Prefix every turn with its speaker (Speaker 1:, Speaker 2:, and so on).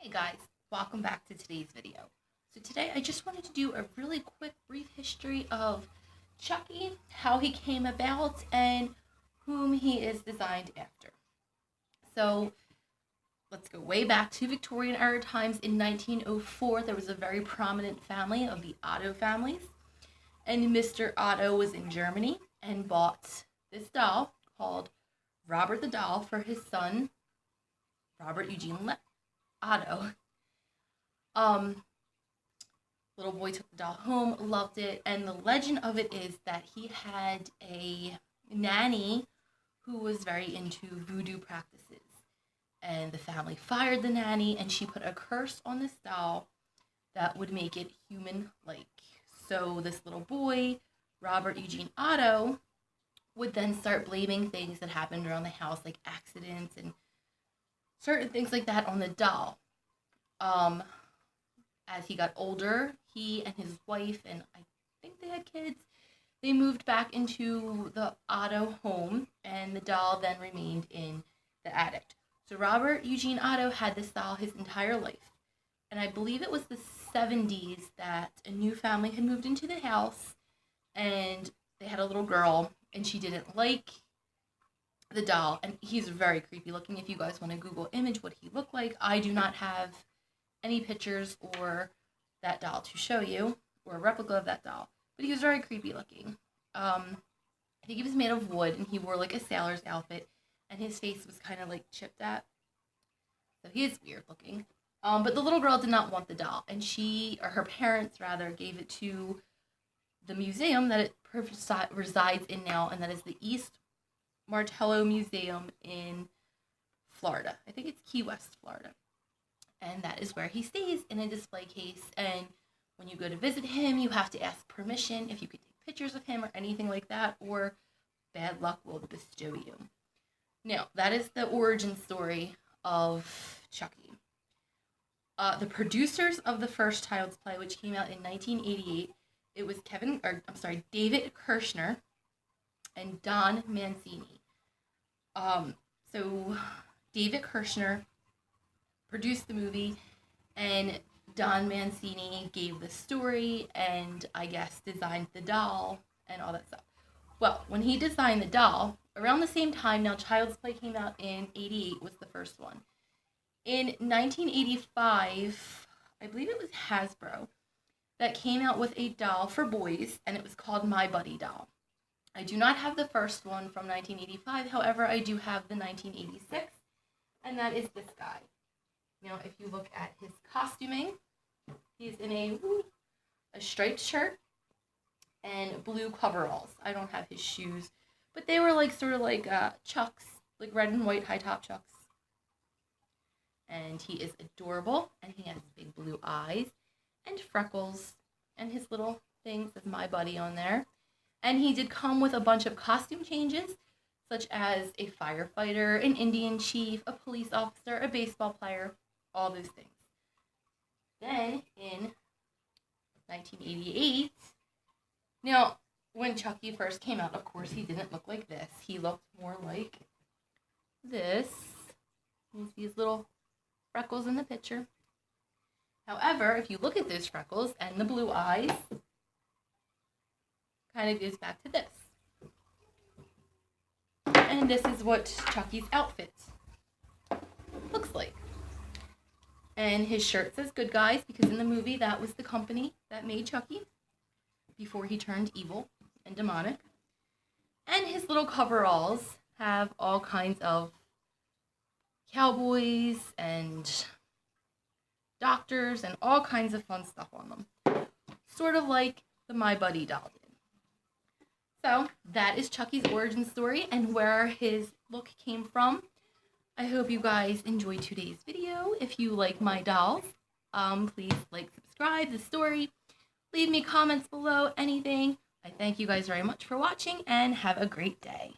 Speaker 1: Hey guys, welcome back to today's video. So today I just wanted to do a really quick brief history of Chucky, how he came about, and whom he is designed after. So let's go way back to Victorian era times. In 1904, there was a very prominent family of the Otto families, and Mr. Otto was in Germany and bought this doll called Robert the Doll for his son, Robert Eugene Otto. Little boy took the doll home, loved it, and the legend of it is that he had a nanny who was very into voodoo practices. And the family fired the nanny, and she put a curse on this doll that would make it human-like. So this little boy, Robert Eugene Otto, would then start blaming things that happened around the house, like accidents and certain things like that, on the doll. As he got older, he and his wife, and I think they had kids, they moved back into the Otto home, and the doll then remained in the attic. So Robert Eugene Otto had this doll his entire life. And I believe it was the 70s that a new family had moved into the house, and they had a little girl, and she didn't like the doll, and he's very creepy looking. If you guys want to Google image what he looked like, I do not have any pictures or that doll to show you, or a replica of that doll, but he was very creepy looking. I think he was made of wood, and he wore like a sailor's outfit, and his face was kind of like chipped at, so he is weird looking. But the little girl did not want the doll, and she, or her parents rather, gave it to the museum that it resides in now, and that is the East Martello Museum in Florida. I think it's Key West, Florida. And that is where he stays, in a display case. And when you go to visit him, you have to ask permission if you could take pictures of him or anything like that, or bad luck will bestow you. Now, that is the origin story of Chucky. The producers of the first Child's Play, which came out in 1988, it was David Kirshner and Don Mancini. So David Kirshner produced the movie, and Don Mancini gave the story and, I guess, designed the doll and all that stuff. Well, when he designed the doll, around the same time, now Child's Play came out in 88, was the first one. In 1985, I believe it was Hasbro that came out with a doll for boys, and it was called My Buddy Doll. I do not have the first one from 1985, however, I do have the 1986, and that is this guy. Now, if you look at his costuming, he's in a striped shirt and blue coveralls. I don't have his shoes, but they were like sort of like Chucks, like red and white high top Chucks. And he is adorable, and he has big blue eyes and freckles, and his little thing says My Buddy on there. And he did come with a bunch of costume changes, such as a firefighter, an Indian chief, a police officer, a baseball player, all those things. Then, in 1988, now, when Chucky first came out, of course, he didn't look like this. He looked more like this. You see his little freckles in the picture. However, if you look at those freckles and the blue eyes, kind of goes back to this. And this is what Chucky's outfit looks like. And his shirt says Good Guys, because in the movie that was the company that made Chucky before he turned evil and demonic. And his little coveralls have all kinds of cowboys and doctors and all kinds of fun stuff on them. Sort of like the My Buddy doll did. So that is Chucky's origin story and where his look came from. I hope you guys enjoyed today's video. If you like my dolls, please like, subscribe, the story. Leave me comments below, anything. I thank you guys very much for watching, and have a great day.